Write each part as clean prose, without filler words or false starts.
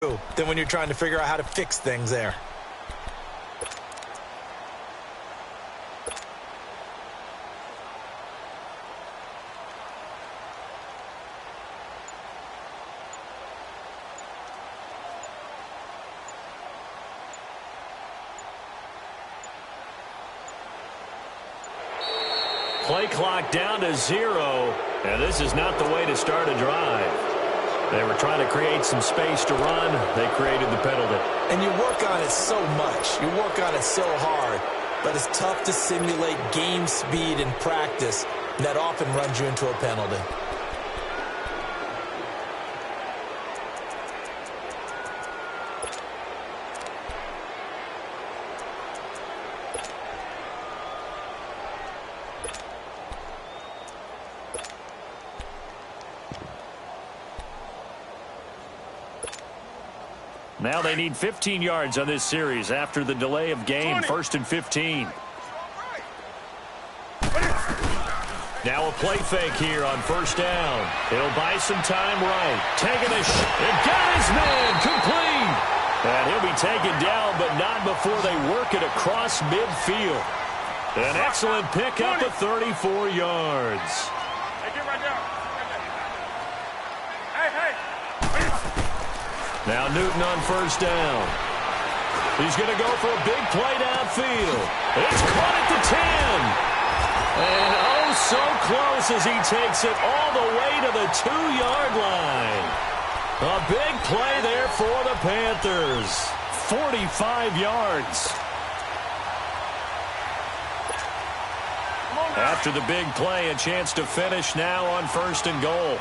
than when you're trying to figure out how to fix things there. Play clock down to 0, and this is not the way to start a drive. They were trying to create some space to run. They created the penalty. And you work on it so much. You work on it so hard. But it's tough to simulate game speed in practice. And that often runs you into a penalty. Now they need 15 yards on this series after the delay of game. 1st and 15. Now a play fake here on 1st down. He'll buy some time right. Taking a shot. And got his man complete. And he'll be taken down, but not before they work it across midfield. An excellent pickup of 34 yards. Hey, get right down. Hey. Now Newton on 1st down. He's going to go for a big play downfield. It's caught at the 10. And oh, so close as he takes it all the way to the 2-yard line. A big play there for the Panthers. 45 yards. After the big play, a chance to finish now on 1st and goal.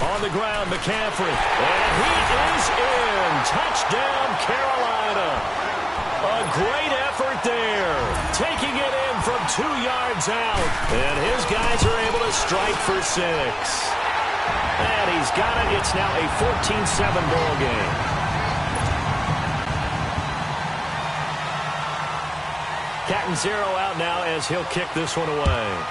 On the ground, McCaffrey. And he is in. Touchdown, Carolina. A great effort there. Taking it in from 2 yards out. And his guys are able to strike for 6. And he's got it. It's now a 14-7 ball game. Captain Zero out now as he'll kick this one away.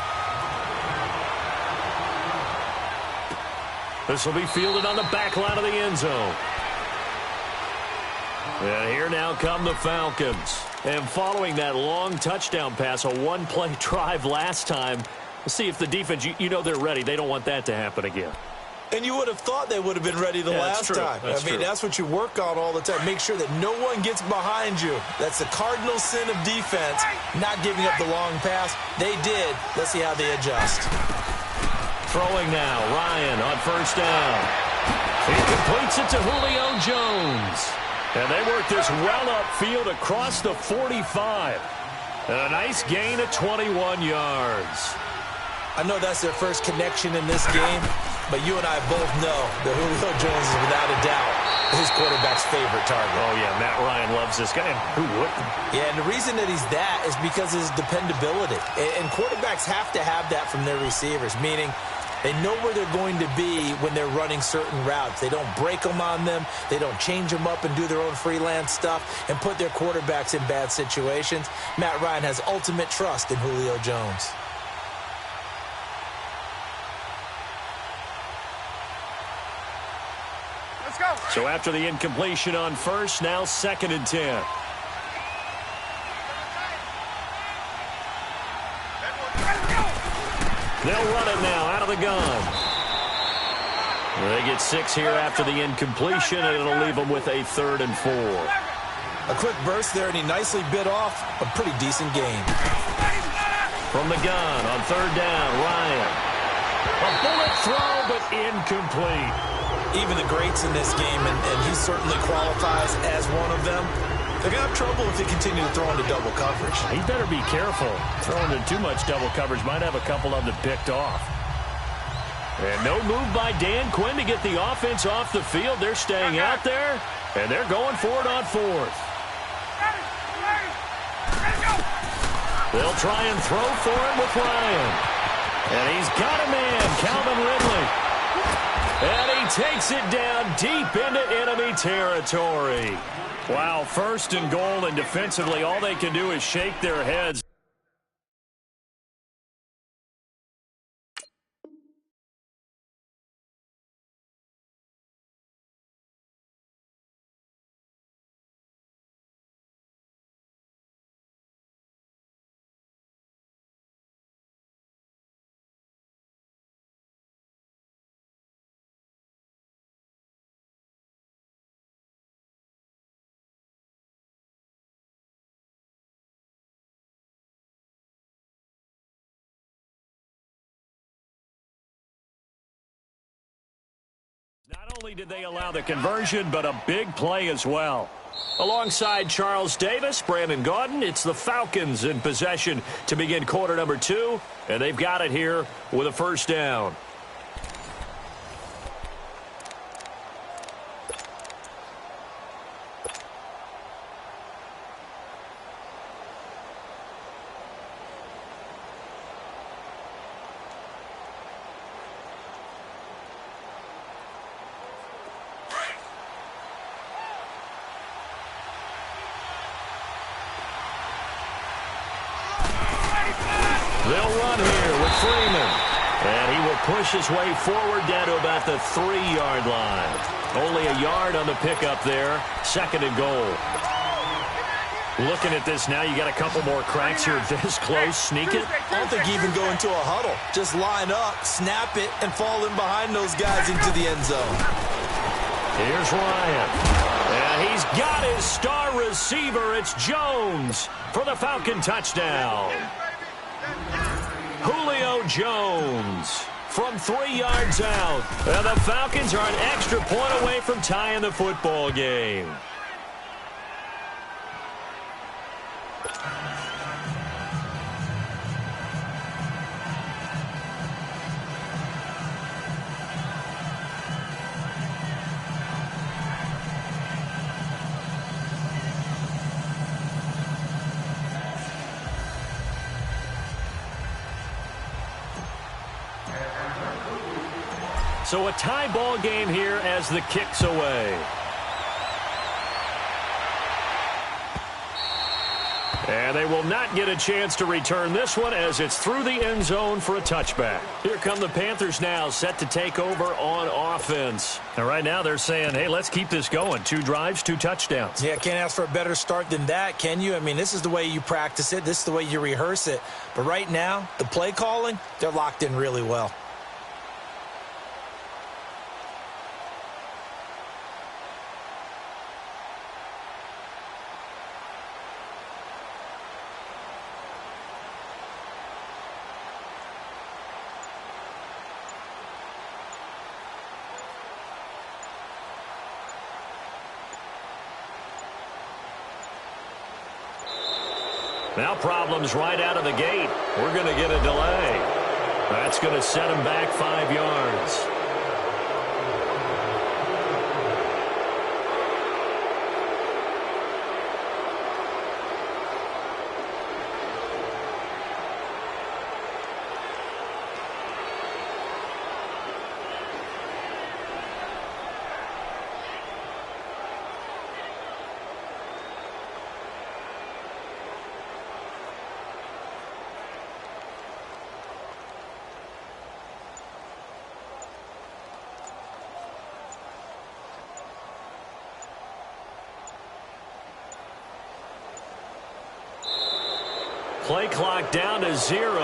This will be fielded on the back line of the end zone. And here now come the Falcons. And following that long touchdown pass, a one-play drive last time, we'll see if the defense, you know they're ready. They don't want that to happen again. And you would have thought they would have been ready the last time. That's what you work on all the time. Make sure that no one gets behind you. That's the cardinal sin of defense, not giving up the long pass. They did. Let's see how they adjust. Throwing now, Ryan on 1st down. He completes it to Julio Jones. And they work this well upfield across the 45. A nice gain of 21 yards. I know that's their first connection in this game, but you and I both know that Julio Jones is without a doubt his quarterback's favorite target. Oh, yeah, Matt Ryan loves this guy. Who wouldn't? Yeah, and the reason that he's that is because of his dependability. And quarterbacks have to have that from their receivers, meaning they know where they're going to be when they're running certain routes. They don't break them on them. They don't change them up and do their own freelance stuff and put their quarterbacks in bad situations. Matt Ryan has ultimate trust in Julio Jones. Let's go. So after the incompletion on 1st, now 2nd and 10. They'll run it now out of the gun. They get 6 here after the incompletion, and it'll leave them with a 3rd and 4. A quick burst there, and he nicely bit off a pretty decent game. From the gun on 3rd down, Ryan. A bullet throw, but incomplete. Even the greats in this game, and he certainly qualifies as one of them, they're going to have trouble if they continue to throw into double coverage. He better be careful. Throwing into too much double coverage might have a couple of them picked off. And no move by Dan Quinn to get the offense off the field. They're staying out there, and they're going for it on 4th. They'll try and throw for him with Ryan. And he's got a man, Calvin Ridley. And he takes it down deep into enemy territory. Wow, 1st and goal, and defensively all they can do is shake their heads. only did they allow the conversion, but a big play as well. Alongside Charles Davis, Brandon Gaudin, it's the Falcons in possession to begin quarter number 2, and they've got it here with a first down. They'll run here with Freeman. And he will push his way forward down to about the 3-yard line. Only a yard on the pickup there. 2nd and goal. Looking at this now, you got a couple more cracks here this close. Sneak it. I don't think even go into a huddle. Just line up, snap it, and fall in behind those guys into the end zone. Here's Ryan. And he's got his star receiver. It's Jones for the Falcon touchdown. Julio Jones from 3 yards out. And the Falcons are an extra point away from tying the football game. So a tie ball game here as the kick's away. And they will not get a chance to return this one as it's through the end zone for a touchback. Here come the Panthers now, set to take over on offense. And right now they're saying, hey, let's keep this going. 2 drives, 2 touchdowns. Yeah, can't ask for a better start than that, can you? I mean, this is the way you practice it. This is the way you rehearse it. But right now, the play calling, they're locked in really well. Now problems right out of the gate. We're going to get a delay. That's going to set him back 5 yards. Play clock down to 0,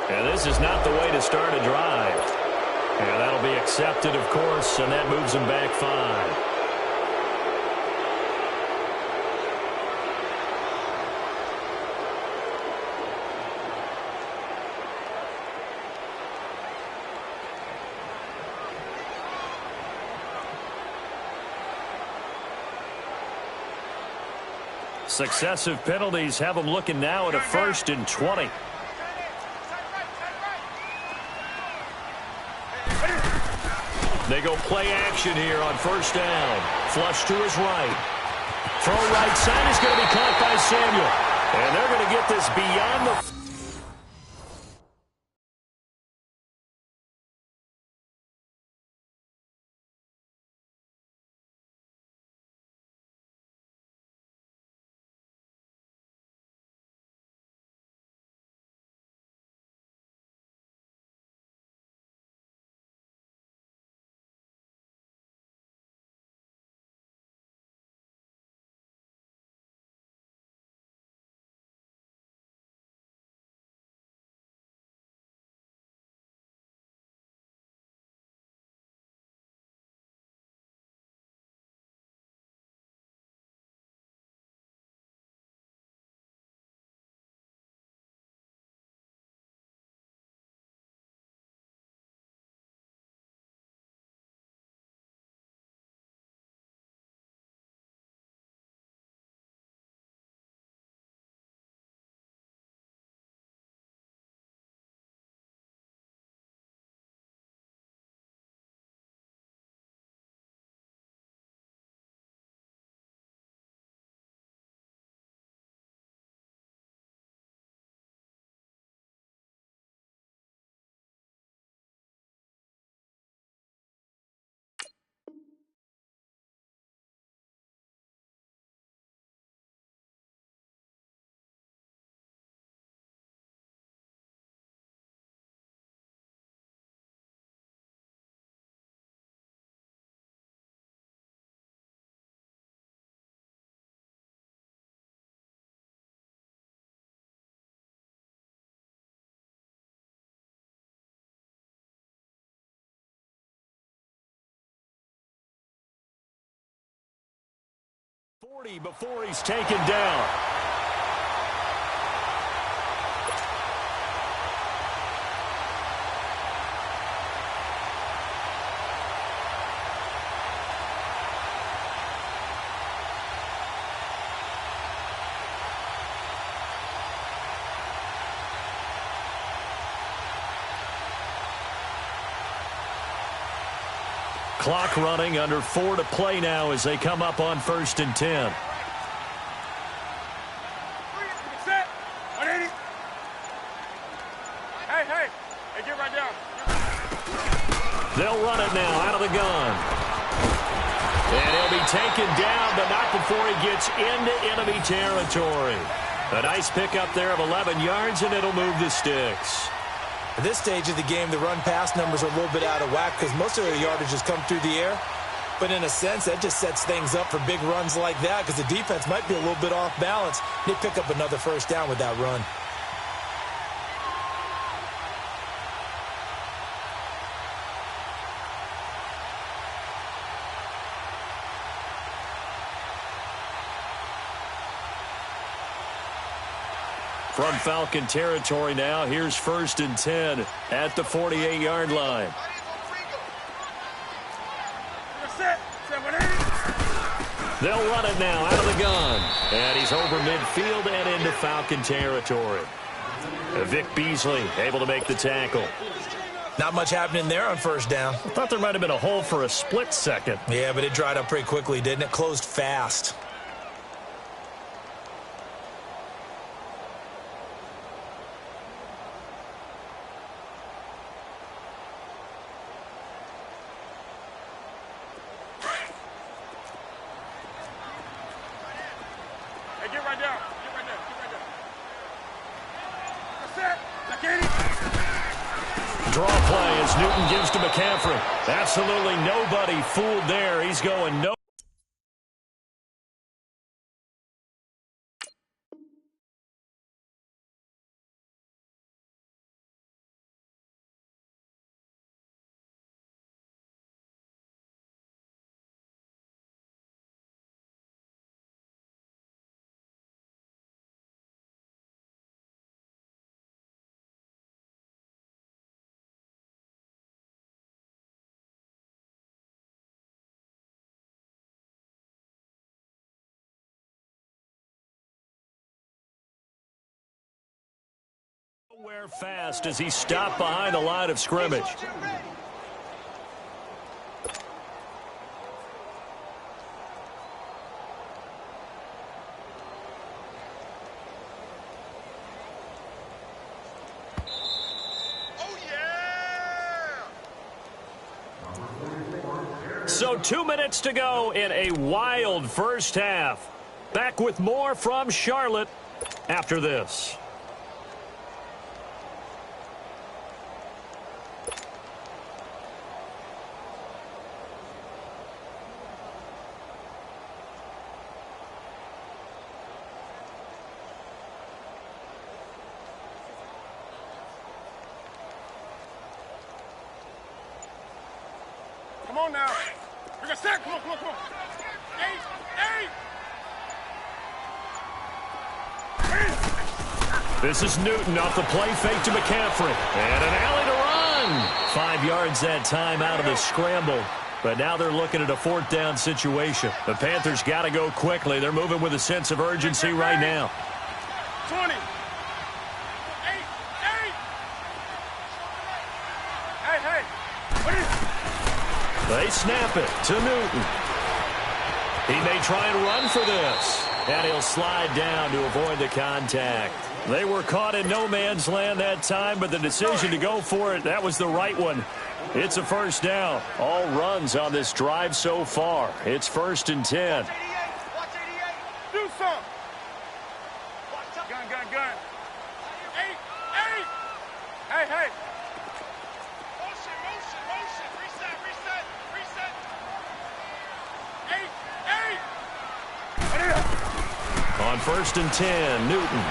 and this is not the way to start a drive. And that'll be accepted, of course, and that moves them back 5. Successive penalties have them looking now at a 1st and 20. They go play action here on 1st down. Flush to his right. Throw right side is going to be caught by Samuel. And they're going to get this beyond the 40 before he's taken down. Clock running, under 4 to play now as they come up on 1st and 10. Set. 180. Hey, get right down. They'll run it now out of the gun. And he'll be taken down, but not before he gets into enemy territory. A nice pickup there of 11 yards, and it'll move the sticks. At this stage of the game, the run-pass numbers are a little bit out of whack because most of their yardage has come through the air. But in a sense, that just sets things up for big runs like that because the defense might be a little bit off balance. They pick up another first down with that run. From Falcon territory now, here's 1st and 10 at the 48-yard line. They'll run it now out of the gun. And he's over midfield and into Falcon territory. Vic Beasley able to make the tackle. Not much happening there on first down. I thought there might have been a hole for a split second. Yeah, but it dried up pretty quickly, didn't it? Closed fast. Draw play as Newton gives to McCaffrey. Absolutely nobody fooled there. He's going no. Nowhere fast as he stopped behind the line of scrimmage. So 2 minutes to go in a wild first half. Back with more from Charlotte after this. Come on now. We're going to set. Come on. Eight. This is Newton off the play fake to McCaffrey. And an alley to run. 5 yards that time out of the scramble. But now they're looking at a 4th down situation. The Panthers got to go quickly. They're moving with a sense of urgency right now. 20. Hey. What is it? They snap it to Newton. He may try and run for this. And he'll slide down to avoid the contact. They were caught in no man's land that time, but the decision to go for it, that was the right one. It's a first down. All runs on this drive so far. It's 1st and 10. Watch 88. Do something. Gun. 8. Hey. Motion. Reset. 8. On 1st and 10, Newton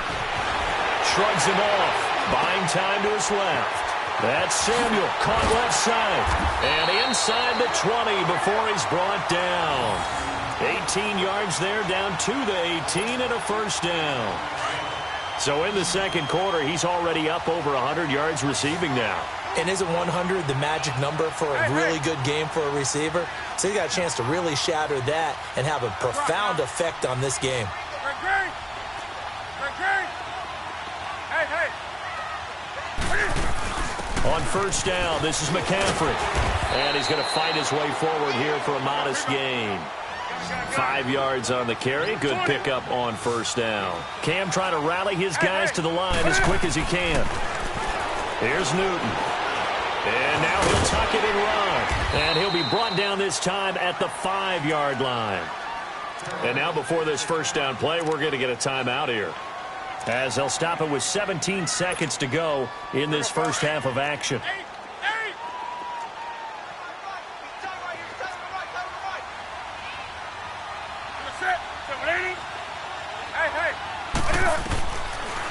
shrugs him off, buying time to his left. That's Samuel, caught left side, and inside the 20 before he's brought down. 18 yards there, down to the 18 and a first down. So in the second quarter, he's already up over 100 yards receiving now. And isn't 100 the magic number for a really good game for a receiver? So he got a chance to really shatter that and have a profound effect on this game. On first down, this is McCaffrey. And he's going to fight his way forward here for a modest gain. 5 yards on the carry. Good pickup on first down. Cam trying to rally his guys to the line as quick as he can. Here's Newton. And now he'll tuck it and run. And he'll be brought down this time at the 5-yard line. And now before this first down play, we're going to get a timeout here, as they'll stop it with 17 seconds to go in this first half of action.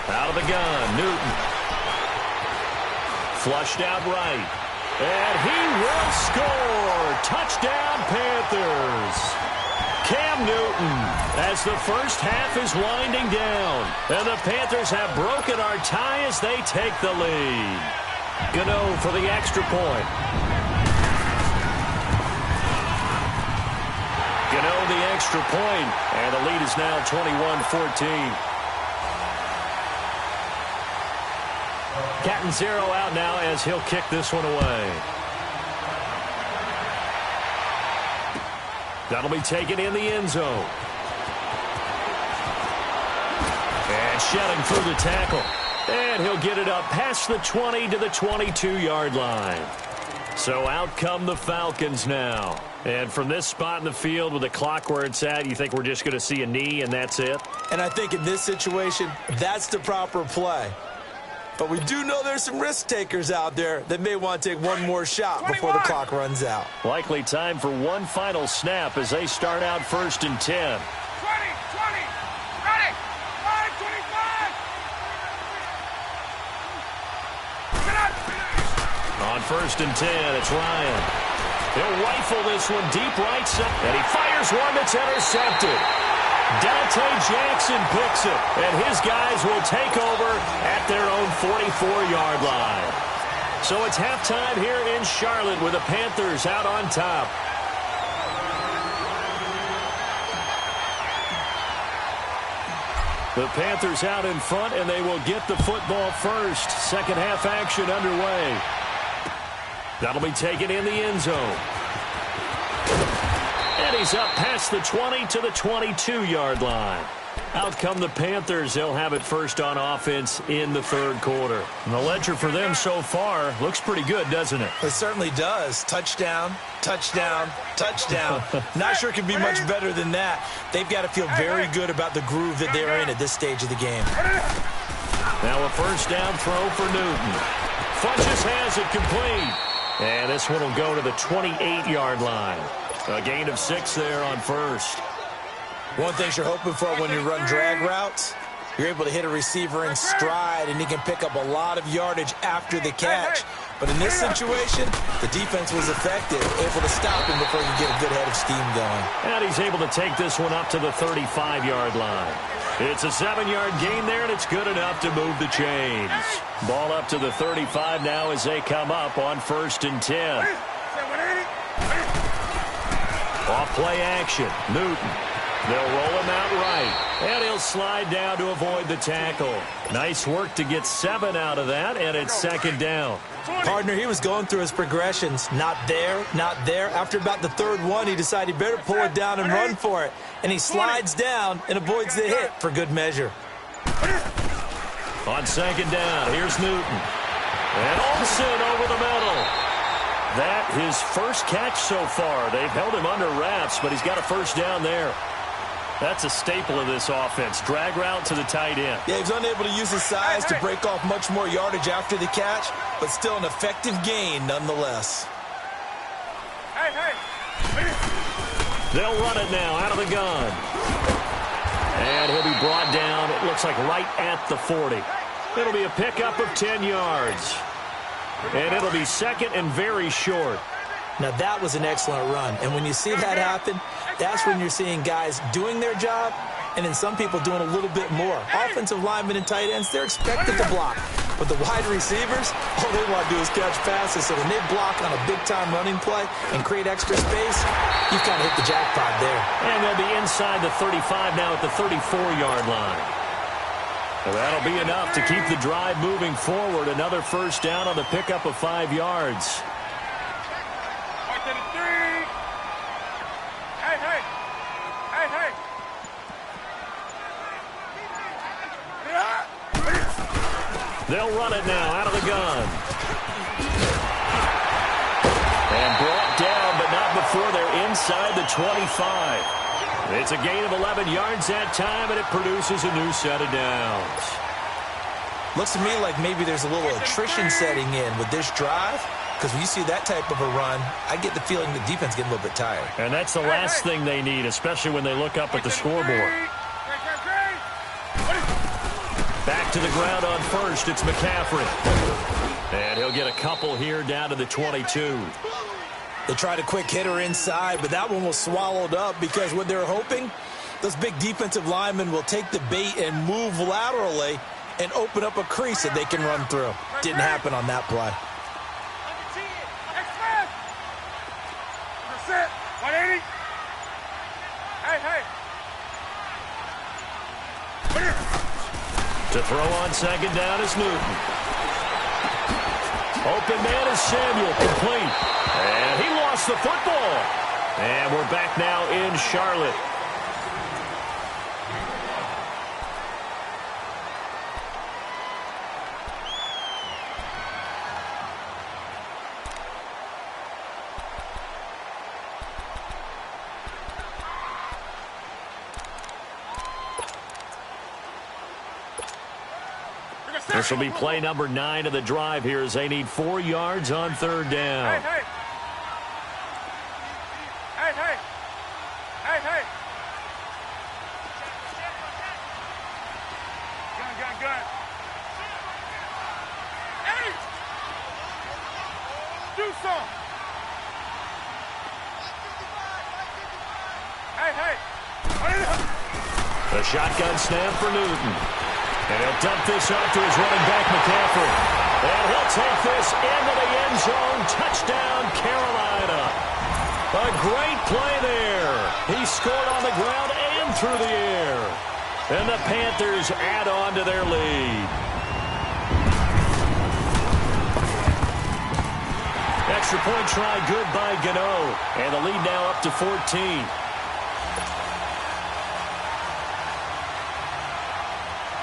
Out of the gun, Newton. Flushed out right. And he will score. Touchdown, Panthers. Cam Newton, as the first half is winding down. And the Panthers have broken our tie as they take the lead. Gano for the extra point. Gano the extra point, and the lead is now 21-14. Catanzaro out now as he'll kick this one away. That'll be taken in the end zone. And shedding through the tackle. And he'll get it up past the 20 to the 22-yard line. So out come the Falcons now. And from this spot in the field with the clock where it's at, you think we're just going to see a knee and that's it? And I think in this situation, that's the proper play. But we do know there's some risk takers out there that may want to take one more shot before the clock runs out. Likely time for one final snap as they start out first and 10. 20, ready, 5, 25. On first and 10, it's Ryan. He'll rifle this one deep right side, and he fires one that's intercepted. Dante Jackson picks it, and his guys will take over at their own 44-yard line. So it's halftime here in Charlotte with the Panthers out on top. The Panthers out in front, and they will get the football first. Second half action underway. That'll be taken in the end zone. And he's up past the 20 to the 22-yard line. Out come the Panthers. They'll have it first on offense in the third quarter. And the ledger for them so far looks pretty good, doesn't it? It certainly does. Touchdown, touchdown, touchdown. Not sure it can be much better than that. They've got to feel very good about the groove that they're in at this stage of the game. Now a first down throw for Newton. Funches has it complete. And this one will go to the 28-yard line. A gain of 6 there on first. One thing you're hoping for when you run drag routes, you're able to hit a receiver in stride, and he can pick up a lot of yardage after the catch. But in this situation, the defense was effective, able to stop him before you get a good head of steam going. And he's able to take this one up to the 35-yard line. It's a 7-yard gain there, and it's good enough to move the chains. Ball up to the 35 now as they come up on first and 10. Off play action. Newton. They'll roll him out right. And he'll slide down to avoid the tackle. Nice work to get 7 out of that, and it's second down. Partner, he was going through his progressions. Not there, not there. After about the third one, he decided he better pull it down and run for it. And he slides down and avoids the hit for good measure. On second down, here's Newton. And Olsen over the middle. That his first catch so far. They've held him under wraps, but he's got a first down there. That's a staple of this offense. Drag route to the tight end. Yeah, he was unable to use his size to break off much more yardage after the catch, but still an effective gain nonetheless. They'll run it now out of the gun. And he'll be brought down, it looks like right at the 40. It'll be a pickup of 10 yards. And it'll be second and very short. Now, that was an excellent run. And when you see that happen, That's when you're seeing guys doing their job and then some people doing a little bit more. Offensive linemen and tight ends, they're expected to block. But the wide receivers, all they want to do is catch passes. So when they block on a big-time running play and create extra space, you've kind of hit the jackpot there. And they'll be inside the 35 now at the 34-yard line. And that'll be enough to keep the drive moving forward. Another first down on the pickup of 5 yards. They'll run it now out of the gun. And brought down, but not before they're inside the 25. It's a gain of 11 yards that time, and it produces a new set of downs. Looks to me like maybe there's a little attrition setting in with this drive, because when you see that type of a run, I get the feeling the defense getting a little bit tired. And that's the last thing they need, especially when they look up at the scoreboard. Back to the ground on first, it's McCaffrey. And he'll get a couple here down to the 22. They tried a quick hitter inside, but that one was swallowed up because what they're hoping, those big defensive linemen will take the bait and move laterally and open up a crease that they can run through. Didn't happen on that play. Set. 180. Hey. To throw on second down is Newton. Open man is Samuel, complete. And he lost the football. And we're back now in Charlotte. This will be play number 9 of the drive here as they need 4 yards on third down. Hey. Gun. Hey! Do some. Hey. The shotgun snap for Newton. And he'll dump this off to his running back, McCaffrey. And he'll take this into the end zone. Touchdown, Carolina. A great play there. He scored on the ground and through the air. And the Panthers add on to their lead. Extra point try good by Gano. And the lead now up to 14.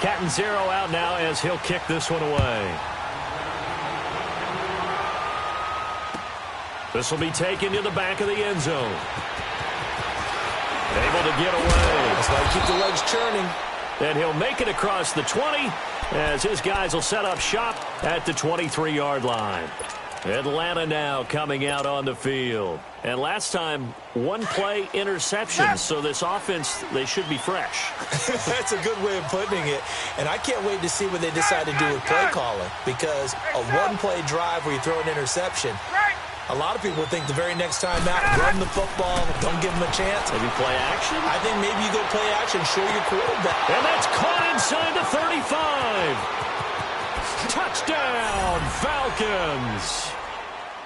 Cat and zero out now as he'll kick this one away. This will be taken to the back of the end zone. Able to get away. That's why you keep the legs churning. And he'll make it across the 20 as his guys will set up shop at the 23-yard line. Atlanta now coming out on the field. And last time, one play interception, so this offense, they should be fresh. That's a good way of putting it. And I can't wait to see what they decide to do with play calling, because a one-play drive where you throw an interception, a lot of people think the very next time out, run the football, don't give them a chance. Maybe play action? I think maybe you go play action, show your quarterback. And that's caught inside the 35. Touchdown, Falcons.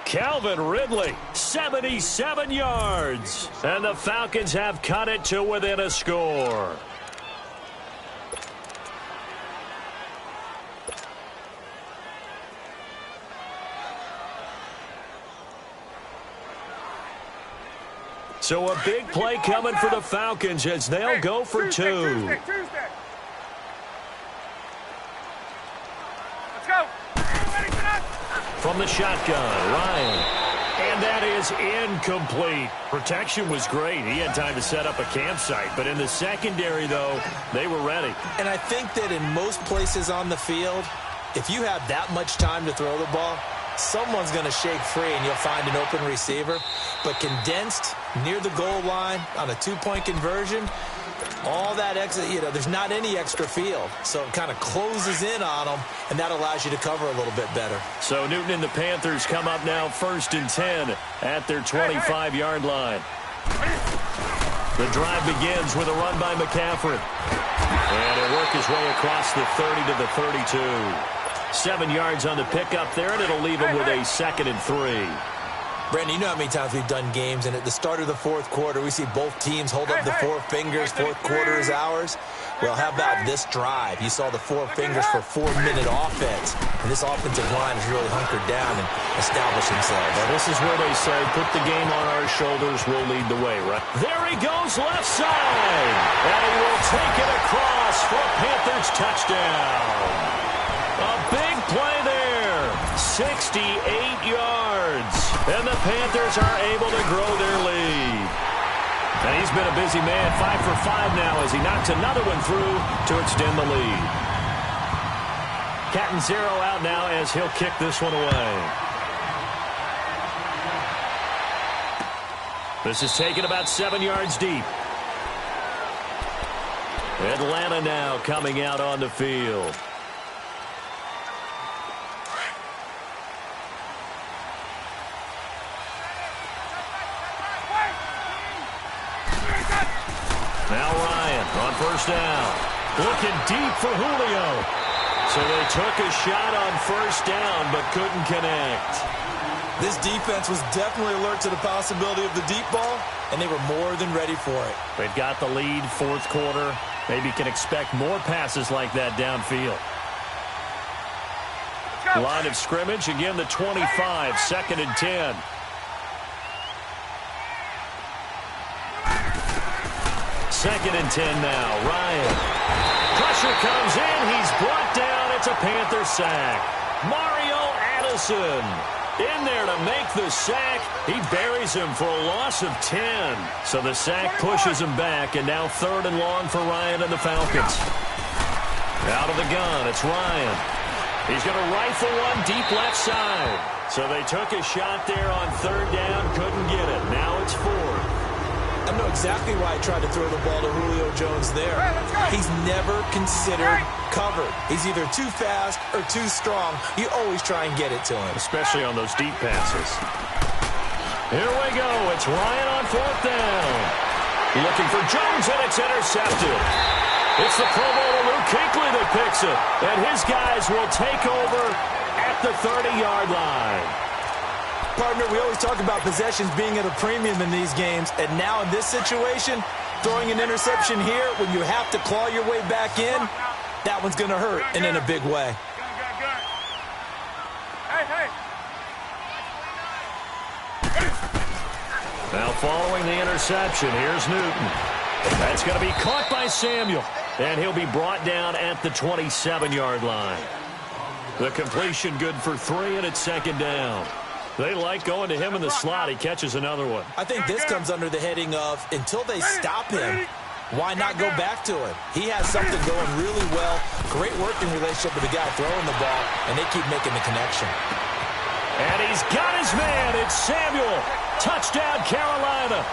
Calvin Ridley, 77 yards. And the Falcons have cut it to within a score. So a big play coming for the Falcons as they'll go for two. Tuesday. Let's go. From the shotgun, Ryan. And that is incomplete. Protection was great. He had time to set up a campsite. But in the secondary, though, they were ready. And I think that in most places on the field, if you have that much time to throw the ball, someone's going to shake free and you'll find an open receiver. But condensed near the goal line on a two-point conversion, all that extra, there's not any extra field. So it kind of closes in on them, and that allows you to cover a little bit better. So Newton and the Panthers come up now 1st and 10 at their 25-yard line. The drive begins with a run by McCaffrey. And he'll work his way across the 30 to the 32. 7 yards on the pickup there, and it'll leave him with a 2nd and 3. Brandon, you know how many times we've done games, and at the start of the fourth quarter, we see both teams hold up the four fingers, fourth quarter is ours. Well, how about this drive? You saw the four fingers for 4-minute offense, and this offensive line has really hunkered down and established themselves. Now, this is where they say, put the game on our shoulders, we'll lead the way, right? There he goes, left side, and he will take it across for a Panthers touchdown. A big play there, 68 yards. And the Panthers are able to grow their lead. And he's been a busy man, 5 for 5 now as he knocks another one through to extend the lead. Cat and zero out now as he'll kick this one away. This is taken about 7 yards deep. Atlanta now coming out on the field. Now Ryan on first down. Looking deep for Julio. So they took a shot on first down but couldn't connect. This defense was definitely alert to the possibility of the deep ball, and they were more than ready for it. They've got the lead, fourth quarter. Maybe can expect more passes like that downfield. Line of scrimmage, again the 25, 2nd and 10. Second and 10 now. Ryan. Pressure comes in. He's brought down. It's a Panther sack. Mario Addison in there to make the sack. He buries him for a loss of 10. So the sack pushes him back, and now 3rd and long for Ryan and the Falcons. Out of the gun, it's Ryan. He's going to rifle one deep left side. So they took a shot there on 3rd down, couldn't get it. Now it's 4th. I know exactly why I tried to throw the ball to Julio Jones there. He's never considered covered. He's either too fast or too strong. You always try and get it to him. Especially on those deep passes. Here we go. It's Ryan on 4th down. Looking for Jones, and it's intercepted. It's the Pro Bowler Luke Kuechly that picks it. And his guys will take over at the 30-yard line. Partner, we always talk about possessions being at a premium in these games, and now in this situation, throwing an interception here when you have to claw your way back in, that one's going to hurt, and in a big way. Now following the interception, here's Newton. That's going to be caught by Samuel, and he'll be brought down at the 27-yard line. The completion good for 3, and it's 2nd down. They like going to him in the slot. He catches another one. I think this comes under the heading of, until they stop him, why not go back to him? He has something going really well. Great working relationship with the guy throwing the ball, and they keep making the connection. And he's got his man. It's Samuel. Touchdown, Carolina.